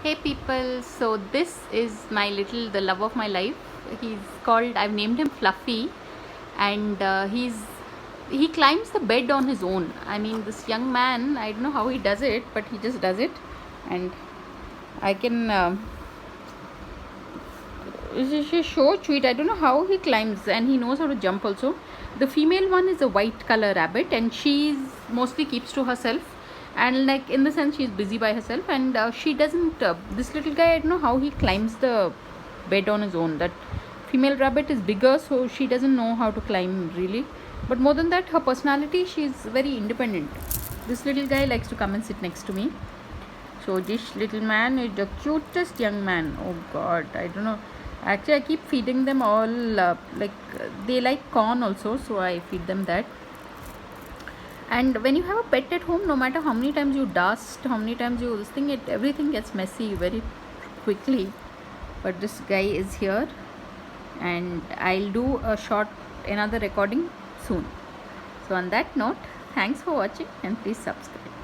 Hey people, so this is the love of my life. I've named him Fluffy, and he climbs the bed on his own. I mean, this young man, I don't know how he does it, but he just does it. And I can, she's so sweet. I don't know how he climbs, and he knows how to jump also. The female one is a white color rabbit, and she's mostly keeps to herself, and like in the sense she's busy by herself, and she doesn't. This little guy, I don't know how he climbs the bed on his own. That female rabbit is bigger, so she doesn't know how to climb really. But more than that, her personality, she's very independent. This little guy likes to come and sit next to me. So this little man is the cutest young man. Oh God, I don't know. Actually, I keep feeding them all. They like corn also, so I feed them that. And when you have a pet at home, no matter how many times you dust, how many times you this thing, everything gets messy very quickly. But this guy is here, and I'll do another recording soon. So on that note, thanks for watching, and please subscribe.